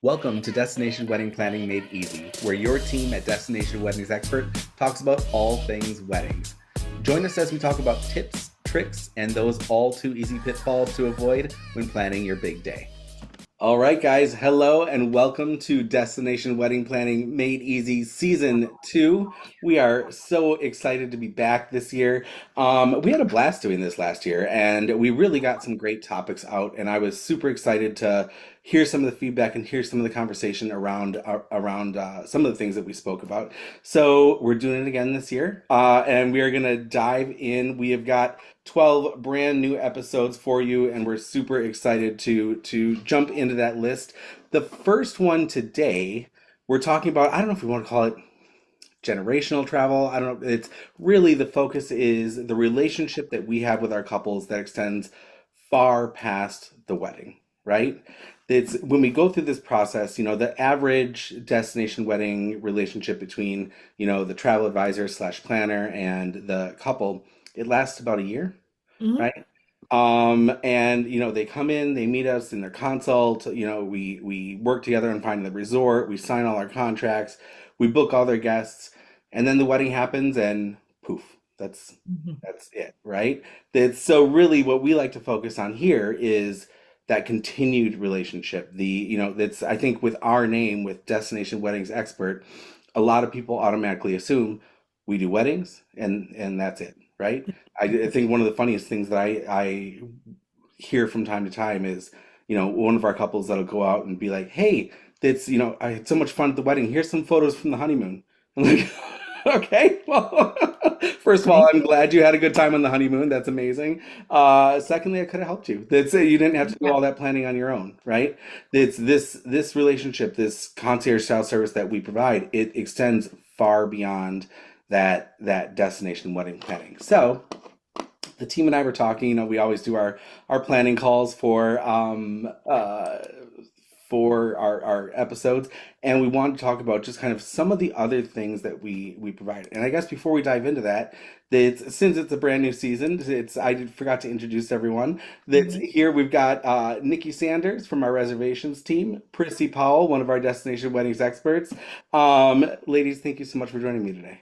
Welcome to Destination Wedding Planning Made Easy, where your team at Destination Weddings Expert talks about all things weddings. Join us as we talk about tips, tricks, and those all too easy pitfalls to avoid when planning your big day. All right, guys, hello and welcome to Destination Wedding Planning Made Easy Season 2. We are so excited to be back this year. We had a blast doing this last year, and we really got some great topics out, and I was super excited to hear some of the feedback and hear some of the conversation around some of the things that we spoke about. So we're doing it again this year, and we are going to dive in. We have got 12 brand new episodes for you, and we're super excited to jump into that list. The first one today, we're talking about, I don't know if we want to call it generational travel. I don't know. It's really the focus is the relationship that we have with our couples that extends far past the wedding, right? It's when we go through this process, the average destination wedding relationship between, the travel advisor slash planner and the couple, it lasts about a year, Mhm. right? And they come in, they meet us in their consult, we work together on finding the resort, we sign all our contracts, we book all their guests, and then the wedding happens and poof, that's Mhm. that's it, right? That's so really what we like to focus on here is that continued relationship. That's I think with our name, with Destination Weddings Expert, a lot of people automatically assume we do weddings and that's it, right? I think one of the funniest things that I hear from time to time is, one of our couples that'll go out and be like, "Hey, I had so much fun at the wedding. Here's some photos from the honeymoon." I'm like, "Okay, well, first of all, Thank I'm you. glad you had a good time on the honeymoon. That's amazing. Secondly, I could have helped you. You didn't have to do Yeah. all that planning on your own, right? It's this relationship, this concierge style service that we provide. It extends far beyond that destination wedding planning. So the team and I were talking, we always do our planning calls for our episodes, and we wanted to talk about just kind of some of the other things that we provide. And I guess before we dive into that, since it's a brand new season, forgot to introduce everyone. That's Mhm. here. We've got Nikki Sanders from our reservations team, Prissy Powell, one of our destination weddings experts. Ladies, thank you so much for joining me today.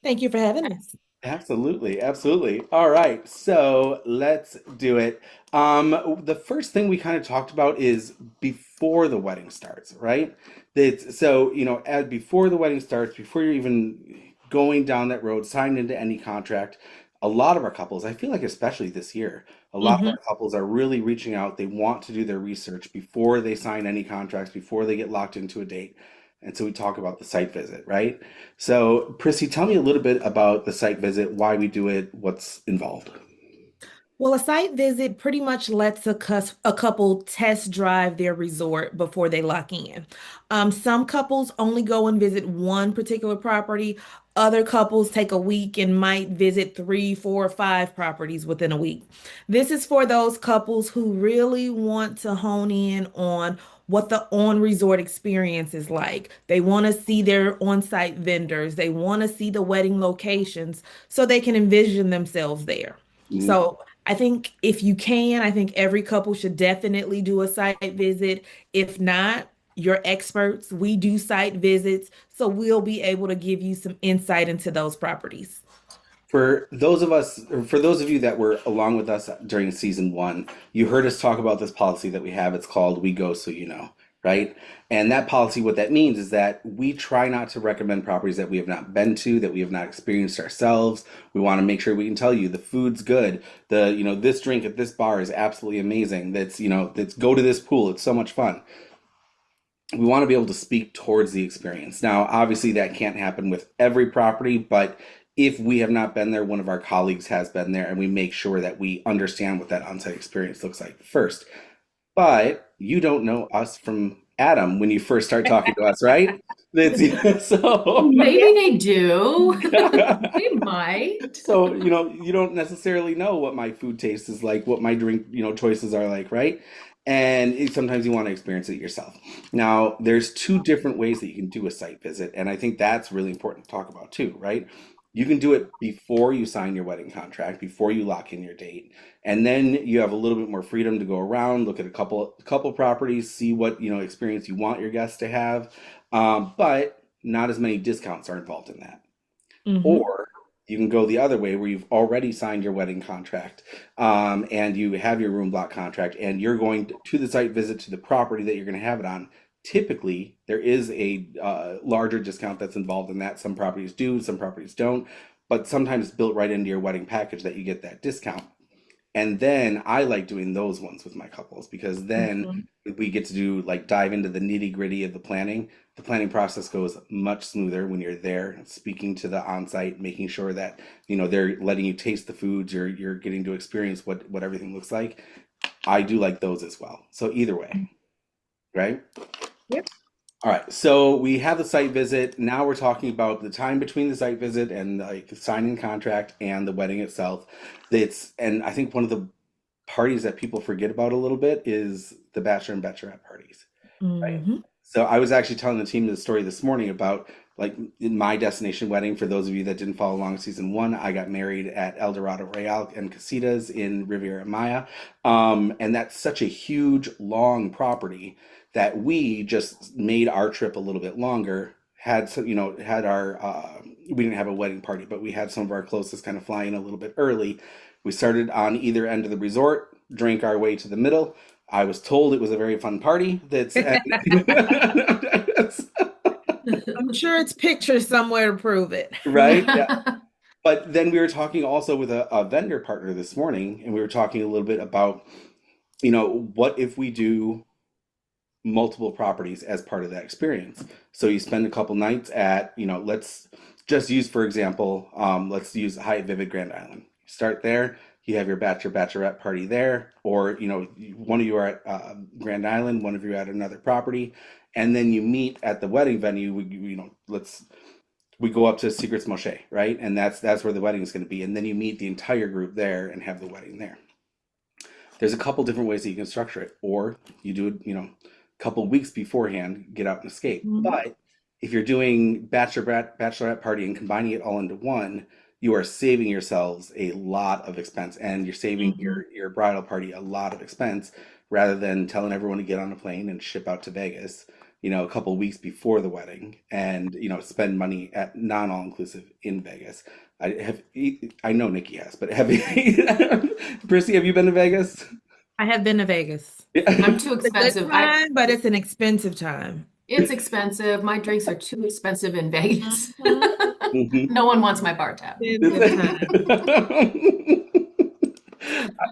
Thank you for having us. Absolutely, absolutely. All right, so let's do it. The first thing we kind of talked about is before the wedding starts, right? As before the wedding starts, before you're even going down that road, signed into any contract, a lot of our couples, I feel like especially this year, a lot of Hmm. our couples are really reaching out. They want to do their research before they sign any contracts, before they get locked into a date. And so we talk about the site visit, right? So, Prissy, tell me a little bit about the site visit, why we do it, what's involved. Well, a site visit pretty much lets a couple test drive their resort before they lock in. Some couples only go and visit one particular property. Other couples take a week and might visit three, four, five properties within a week. This is for those couples who really want to hone in on what the on-resort experience is like. They want to see their on-site vendors. They want to see the wedding locations so they can envision themselves there. Mhm. So I think if you can, I think every couple should definitely do a site visit. If not, you're experts. We do site visits, so we'll be able to give you some insight into those properties. For those of you that were along with us during season one, you heard us talk about this policy that we have. It's called "We Go So You Know," right? And that policy, what that means is that we try not to recommend properties that we have not been to, that we have not experienced ourselves. We want to make sure we can tell you the food's good. This drink at this bar is absolutely amazing. That's go to this pool. It's so much fun. We want to be able to speak towards the experience. Now, obviously, that can't happen with every property, but if we have not been there, one of our colleagues has been there, and we make sure that we understand what that on-site experience looks like first. But you don't know us from Adam when you first start talking to us, right? That's so. Maybe they do. They might. So, you don't necessarily know what my food taste is like, what my drink, choices are like, right? And sometimes you want to experience it yourself. Now, there's two different ways that you can do a site visit, and I think that's really important to talk about too, right? You can do it before you sign your wedding contract, before you lock in your date, and then you have a little bit more freedom to go around, look at a couple properties, see what experience you want your guests to have, but not as many discounts are involved in that. Mm-hmm. Or you can go the other way where you've already signed your wedding contract, and you have your room block contract, and you're going to the site visit to the property that you're going to have it on. Typically, there is a larger discount that's involved in that. Some properties do, some properties don't, but sometimes it's built right into your wedding package that you get that discount. And then I like doing those ones with my couples because then Mm-hmm. we get to do like dive into the nitty gritty of the planning. The planning process goes much smoother when you're there, speaking to the on-site, making sure that they're letting you taste the foods, you're getting to experience what everything looks like. I do like those as well. So either way, right? Yep. All right, so we have the site visit. Now we're talking about the time between the site visit and like signing the contract and the wedding itself. And I think one of the parties that people forget about a little bit is the bachelor and bachelorette parties, right? Mm-hmm. So I was actually telling the team the story this morning about like in my destination wedding. For those of you that didn't follow along season one, I got married at El Dorado Royale and Casitas in Riviera Maya. And that's such a huge, long property that we just made our trip a little bit longer. Had some, had our we didn't have a wedding party, but we had some of our closest kind of fly in a little bit early. We started on either end of the resort, drank our way to the middle. I was told it was a very fun party. I'm sure it's pictures somewhere to prove it. Right? Yeah. But then we were talking also with a vendor partner this morning, and we were talking a little bit about, what if we do multiple properties as part of that experience. So you spend a couple nights at, let's just use, for example, let's use Hyatt Vivid Grand Island. Start there. You have your bachelorette party there, or one of you are at Grand Island, one of you are at another property, and then you meet at the wedding venue. We go up to Secrets Moshe, right? And that's where the wedding is going to be, and then you meet the entire group there and have the wedding there. There's a couple different ways that you can structure it, or you do it, couple weeks beforehand, get out and escape. Mhm. But if you're doing bachelorette party and combining it all into one, you are saving yourselves a lot of expense, and you're saving Mhm. your bridal party a lot of expense rather than telling everyone to get on a plane and ship out to Vegas, a couple weeks before the wedding and, spend money at non-all inclusive in Vegas. I know Nikki has, but have you, Prissy, have you been to Vegas? I have been to Vegas. Yeah. I'm too It's a good expensive. time, but it's an expensive time. It's expensive. My drinks are too expensive in Vegas. Mhm. Mhm. No one wants my bar tab. Expensive time.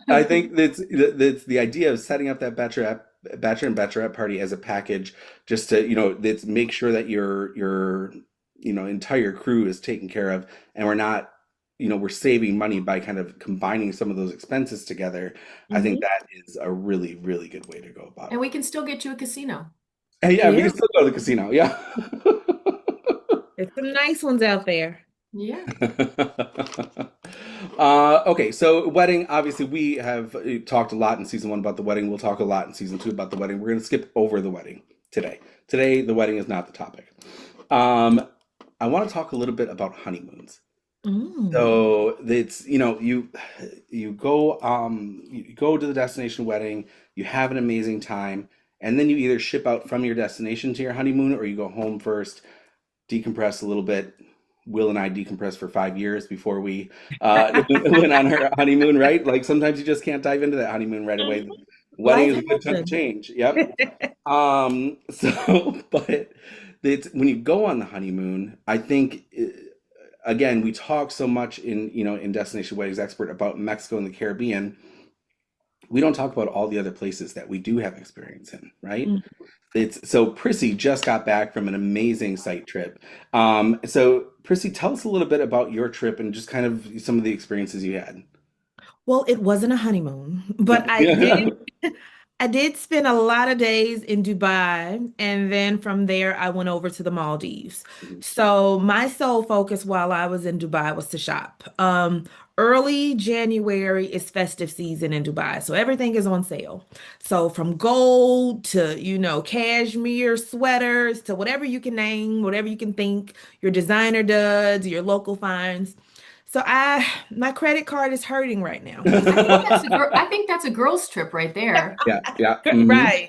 I think that's the idea of setting up that bachelor and bachelorette party as a package, just to that's make sure that your entire crew is taken care of, and we're not we're saving money by kind of combining some of those expenses together. I think Mhm. that is a really really good way to go about And it. we can still get you a casino. And yeah, we can Yeah, still go to the casino. Yeah. there's some nice ones out there. Yeah. Okay, so wedding, obviously we have talked a lot in season one about the wedding. We'll talk a lot in season two about the wedding. We're going to skip over the wedding today. Today, the wedding is not the topic. Um, I want to talk a little bit about honeymoons. Mm. So it's, you go to the destination wedding, you have an amazing time, and then you either ship out from your destination to your honeymoon or you go home first, decompress a little bit. Will and I decompressed for 5 years before we went on our honeymoon, right? Like sometimes you just can't dive into that honeymoon right away. Mhm. The wedding Life is a good chunk of happens. change. Yep. But when you go on the honeymoon, I think again, we talk so much in Destination Weddings Expert about Mexico and the Caribbean. We don't talk about all the other places that we do have experience in, right? Mm. It's so Prissy just got back from an amazing site trip. So Prissy, tell us a little bit about your trip and just kind of some of the experiences you had. Well, it wasn't a honeymoon, No. but I did. Yeah. I did spend a lot of days in Dubai, and then from there, I went over to the Maldives. Mhm. So my sole focus while I was in Dubai was to shop. Early January is festive season in Dubai, so everything is on sale. So from gold to, cashmere sweaters to whatever you can name, whatever you can think, your designer duds, your local finds. So my credit card is hurting right now. I think that's a girl's trip right there. Yeah, yeah. Hmm. Right.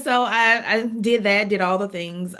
So I did that, did all the things.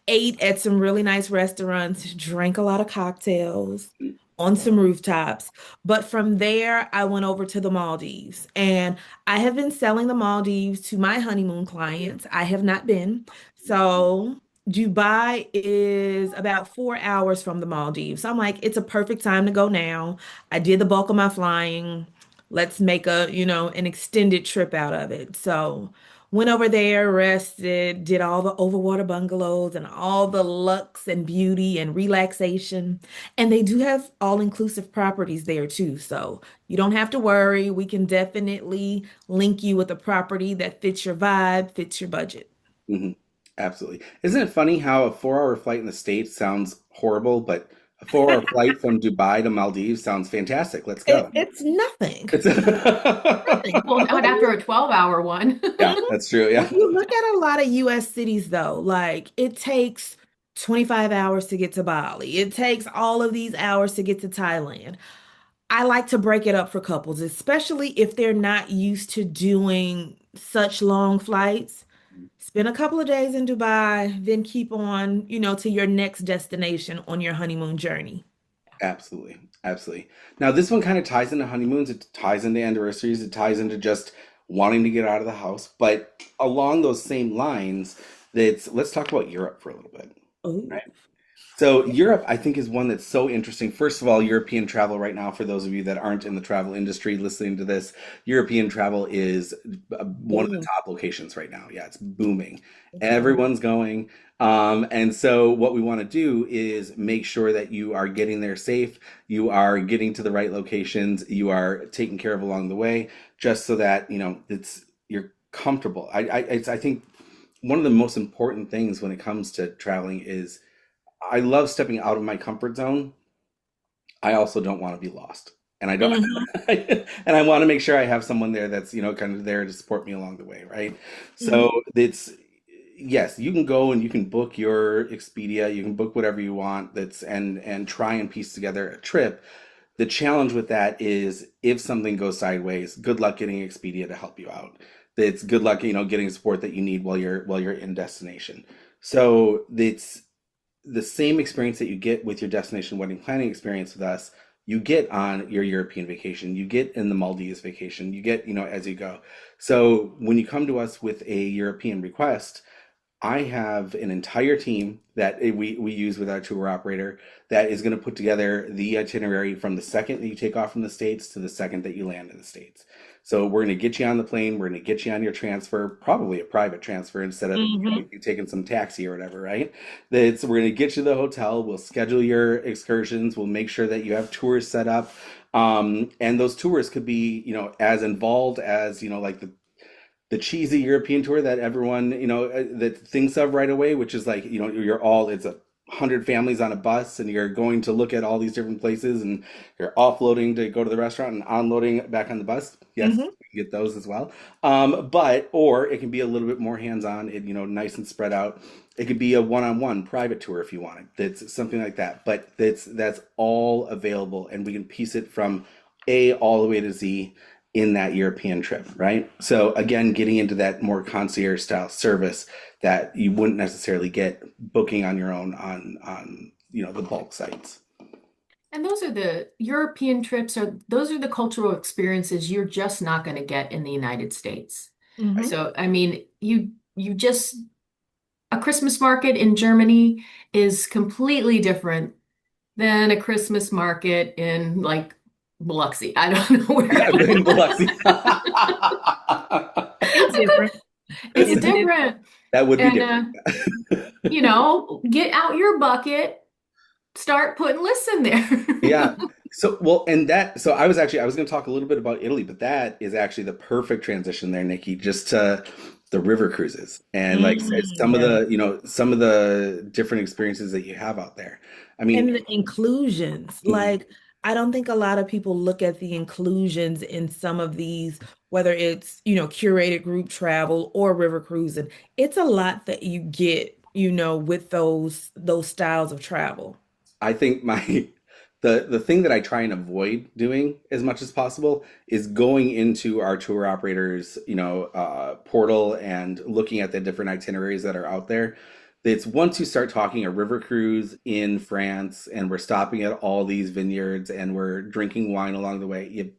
Ate at some really nice restaurants, drank a lot of cocktails on some rooftops. But from there, I went over to the Maldives, and I have been selling the Maldives to my honeymoon clients. I have not been. So Dubai is about 4 hours from the Maldives. So I'm like, it's a perfect time to go now. I did the bulk of my flying. Let's make an extended trip out of it. So went over there, rested, did all the overwater bungalows and all the lux and beauty and relaxation. And they do have all-inclusive properties there too. So you don't have to worry. We can definitely link you with a property that fits your vibe, fits your budget. Hmm. Absolutely. Isn't it funny how a 4 hour flight in the States sounds horrible, but a 4 hour flight from Dubai to Maldives sounds fantastic. Let's go. It's nothing. It's Nothing. Well, not after a 12-hour one. yeah, that's true. Yeah. When you look at a lot of US cities, though, like it takes 25 hours to get to Bali. It takes all of these hours to get to Thailand. I like to break it up for couples, especially if they're not used to doing such long flights. Spend a couple of days in Dubai, then keep on, to your next destination on your honeymoon journey. Absolutely. Absolutely. Now, this one kind of ties into honeymoons, it ties into anniversaries, it ties into just wanting to get out of the house. But along those same lines, let's talk about Europe for a little bit. Oh, So Europe, I think, is one that's so interesting. First of all, European travel right now, for those of you that aren't in the travel industry listening to this, European travel is one of the booming. top locations right now. Yeah, it's booming. It's booming. Everyone's going. And so what we want to do is make sure that you are getting there safe, you are getting to the right locations, you are taken care of along the way, just so that, you're comfortable. I think one of the most important things when it comes to traveling is I love stepping out of my comfort zone. I also don't want to be lost. And I don't, Mhm, and I want to make sure I have someone there that's, kind of there to support me along the way, right? So mhm, yes, you can go and you can book your Expedia, you can book whatever you want and try and piece together a trip. The challenge with that is if something goes sideways, good luck getting Expedia to help you out. It's good luck, getting support that you need while you're in destination. So it's the same experience that you get with your destination wedding planning experience with us, you get on your European vacation, you get in the Maldives vacation, you get, as you go. So when you come to us with a European request, I have an entire team that we use with our tour operator that is going to put together the itinerary from the second that you take off from the States to the second that you land in the States. So we're going to get you on the plane, we're going to get you on your transfer, probably a private transfer instead of mhm, you taking some taxi or whatever, right? We're going to get you to the hotel, we'll schedule your excursions, we'll make sure that you have tours set up. And those tours could be, as involved as, like the cheesy European tour that everyone, that thinks of right away, which is like, it's 100 families on a bus and you're going to look at all these different places and you're offloading to go to the restaurant and unloading back on the bus. Yes, mhm. we can get those as well. Or it can be a little bit more hands-on, nice and spread out. It could be a one-on-one private tour if you want it. That's something like that. But that's all available and we can piece it from A all the way to Z in that European trip, right? So again, getting into that more concierge style service that you wouldn't necessarily get booking on your own on the bulk sites. And those are the European trips, or those are the cultural experiences you're just not going to get in the United States. Right. Mhm. So, I mean, you just a Christmas market in Germany is completely different than a Christmas market in like Biloxi. I don't know Yeah, where. in Biloxi. It's different. It's It's different. different. That would be And different. get out your bucket, start putting lists in there. Yeah. So, well, and that, so I was going to talk a little bit about Italy, but that is actually the perfect transition there, Nikki, just to the river cruises and like some of Yeah. the, some of the different experiences that you have out there. I mean, And the inclusions, mm, like, I don't think a lot of people look at the inclusions in some of these, whether it's, curated group travel or river cruising. It's a lot that you get, with those styles of travel. I think the thing that I try and avoid doing as much as possible is going into our tour operators, portal and looking at the different itineraries that are out there. It's once you start talking a river cruise in France and we're stopping at all these vineyards and we're drinking wine along the way,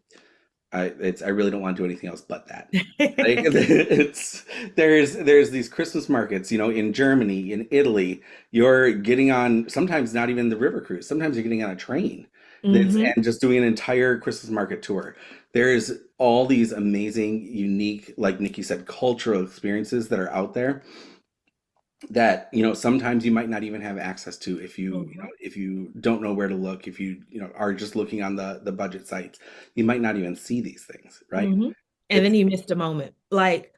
I really don't want to do anything else but that. Like it's there's these Christmas markets, in Germany, in Italy. You're getting on sometimes not even the river cruise. Sometimes you're getting on a train that's Hmm. and just doing an entire Christmas market tour. There's all these amazing, unique, like Nikki said, cultural experiences that are out there that sometimes you might not even have access to if if you don't know where to look, if you are just looking on the budget sites, you might not even see these things, right? Hmm. And then It's you missed a moment. Like,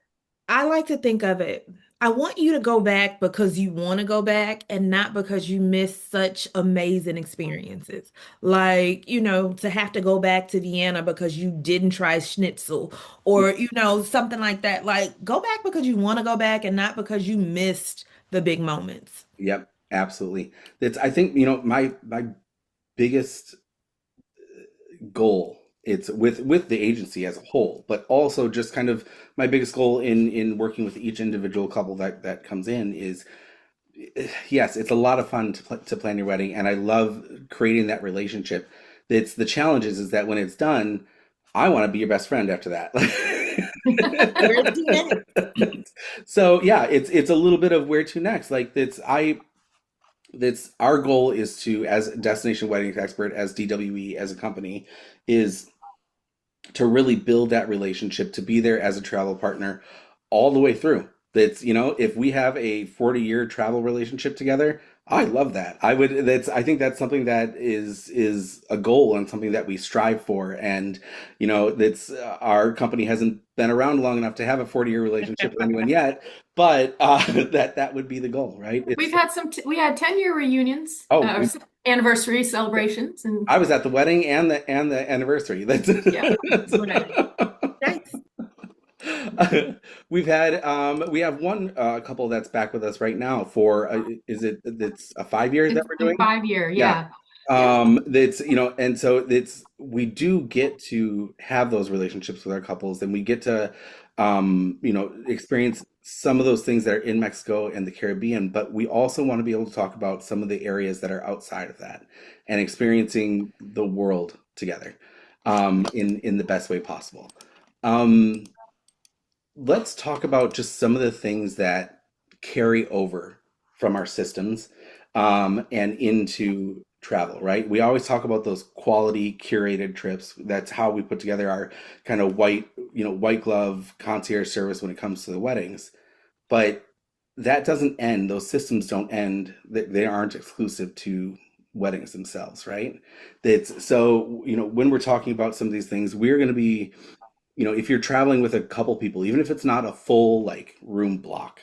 I like to think of it. I want you to go back because you want to go back and not because you missed such amazing experiences. Like, to have to go back to Vienna because you didn't try schnitzel or, something like that. Like, go back because you want to go back and not because you missed the big moments. Yep, absolutely. It's I think my biggest goal, it's with the agency as a whole, but also just kind of my biggest goal in working with each individual couple that comes in is, yes, it's a lot of fun to plan your wedding, and I love creating that relationship. It's the challenge is that when it's done, I want to be your best friend after that. Where to next? So yeah, it's a little bit of where to next. Like that's our goal is to, as destination weddings expert, as DWE, as a company, is to really build that relationship, to be there as a travel partner all the way through. That's, if we have a 40-year travel relationship together, I love that. I think that's something that is a goal and something that we strive for. And, that's our company hasn't been around long enough to have a 40-year relationship with anyone yet, but that would be the goal, right? We've It's, had we had 10-year reunions, oh, anniversary celebrations, and I was at the wedding and the anniversary. That's, yeah, Right. Nice. we have one couple that's back with us right now for is it it's a 5 year that it's we're been doing? 5 year, Yeah. yeah. Yeah. That's and so it's we do get to have those relationships with our couples, and we get to experience some of those things that are in Mexico and the Caribbean, but we also want to be able to talk about some of the areas that are outside of that and experiencing the world together in the best way possible. Um, let's talk about just some of the things that carry over from our systems and into travel, right? We always talk about those quality curated trips. That's how we put together our kind of white glove concierge service when it comes to the weddings. But that doesn't end, those systems don't end, they aren't exclusive to weddings themselves, right? That's so, when we're talking about some of these things, we're going to be if you're traveling with a couple people, even if it's not a full like room block,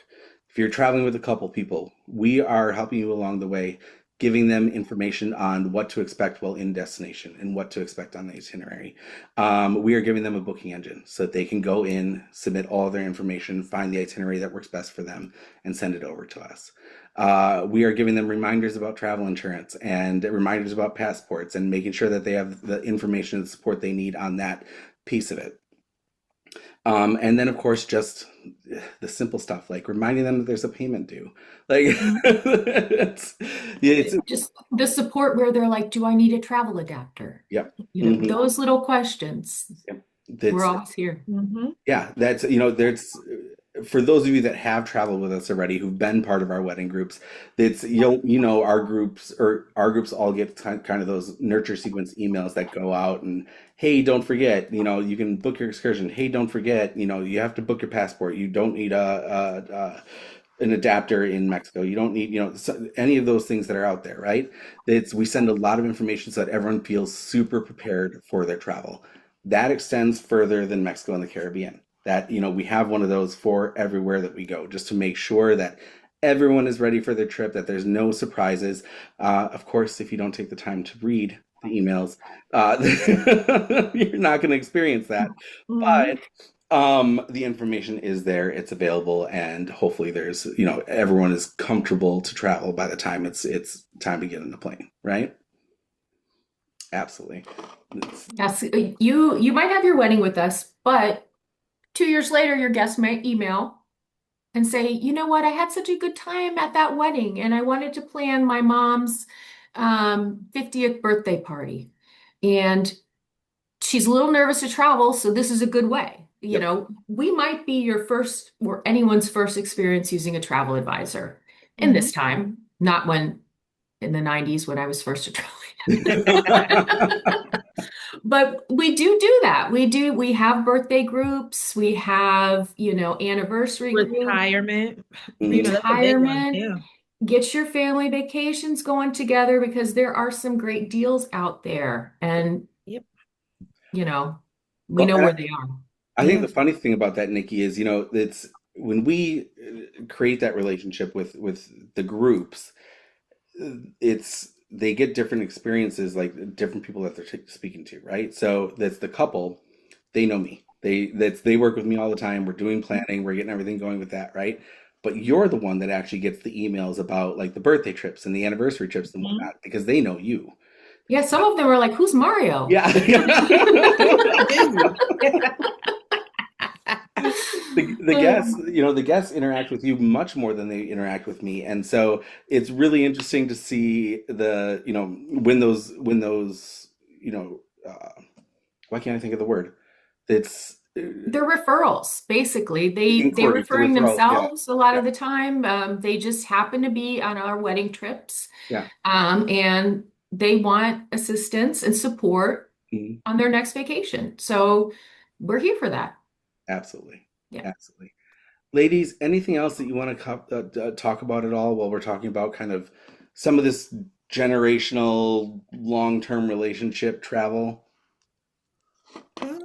if you're traveling with a couple people, we are helping you along the way, giving them information on what to expect while in destination and what to expect on the itinerary. We are giving them a booking engine so that they can go in, submit all their information, find the itinerary that works best for them, and send it over to us. We are giving them reminders about travel insurance and reminders about passports and making sure that they have the information and support they need on that piece of it. And then, of course, just the simple stuff like reminding them that there's a payment due. Like, yeah, Just the support where they're like, do I need a travel adapter? yep. Hmm. Those little questions. Yep. We're That's, always here. Hmm. yeah, there's, for those of you that have traveled with us already, who've been part of our wedding groups, that's, our groups all get kind of those nurture sequence emails that go out and, hey, don't forget, you can book your excursion. Hey, don't forget, you have to book your passport. You don't need an adapter in Mexico. You don't need, any of those things that are out there, right? We send a lot of information so that everyone feels super prepared for their travel. That extends further than Mexico and the Caribbean. That, we have one of those for everywhere that we go, just to make sure that everyone is ready for their trip, that there's no surprises. Of course, if you don't take the time to read the emails, you're not going to experience that. Mhm. But the information is there, it's available, and hopefully there's, everyone is comfortable to travel by the time it's time to get in the plane, right? Absolutely. Yes, you might have your wedding with us, but 2 years later, your guests might email and say, you know what, I had such a good time at that wedding, and I wanted to plan my mom's 50th birthday party. And she's a little nervous to travel, so this is a good way. Yep. We might be your first or anyone's first experience using a travel advisor in Mhm. this time, not when in the 90s when I was first a travel. But we do that. We have birthday groups, we have, anniversary group, Retirement, Mhm. that's a big one. retirement. Yeah. Get your family vacations going together because there are some great deals out there. And, Yep. you know, we Well, know and where they are. I think Yeah. the funny thing about that, Nikki, is, it's when we create that relationship with the groups, it's they get different experiences, like different people that they're speaking to, right? So that's the couple, they know me. They work with me all the time. We're doing planning, we're getting everything going with that, right? But you're the one that actually gets the emails about like the birthday trips and the anniversary trips and Mhm. whatnot because they know you. Yeah, some of them are like, who's Mario? Yeah. Busy. The guests, the guests interact with you much more than they interact with me, and so it's really interesting to see when those why can't I think of the word? It's They're referrals, basically. They're inquiries, the referring referrals. Yeah, themselves a lot yeah, of the time. They just happen to be on our wedding trips, yeah. and they want assistance and support Mhm. on their next vacation. So we're here for that. Absolutely, Yeah. absolutely. Ladies, anything else that you want to talk about at all while we're talking about kind of some of this generational long-term relationship travel? Mhm.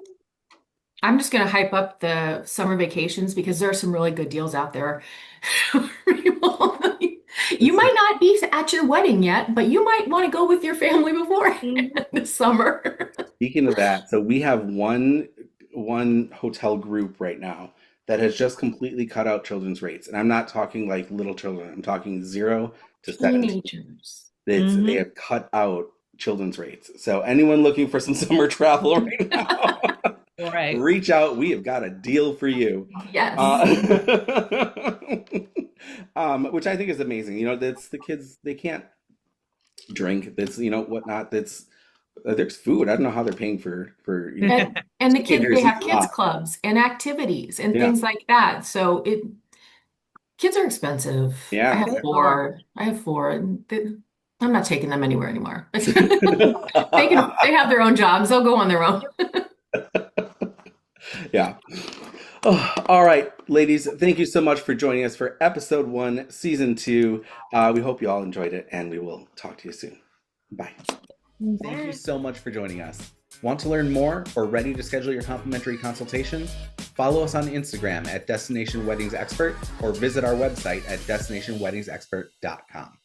I'm just going to hype up the summer vacations because there are some really good deals out there. You might not be at your wedding yet, but you might want to go with your family before Mhm. this summer. Speaking of that, so we have one hotel group right now that has just completely cut out children's rates, and I'm not talking like little children. I'm talking 0 to 17. Teenagers. They Mhm. have cut out children's rates. So anyone looking for some summer travel right now, Right. reach out. We have got a deal for you. Yes. Uh, which I think is amazing. That's the kids. They can't drink. That's whatnot. There's food. I don't know how they're paying for And the kids, they teenagers have eating a kids lot. clubs and activities and Yeah, things like that. So kids are expensive. I yeah. have They are. four. I have four, and I'm not taking them anywhere anymore. They have their own jobs. They'll go on their own. Yeah. Oh, all right, ladies, thank you so much for joining us for episode 1, season 2. We hope you all enjoyed it, and we will talk to you soon. Bye. Thank you Bye. so much for joining us. Want to learn more or ready to schedule your complimentary consultation? Follow us on Instagram at Destination Weddings Expert or visit our website at destinationweddingsexpert.com.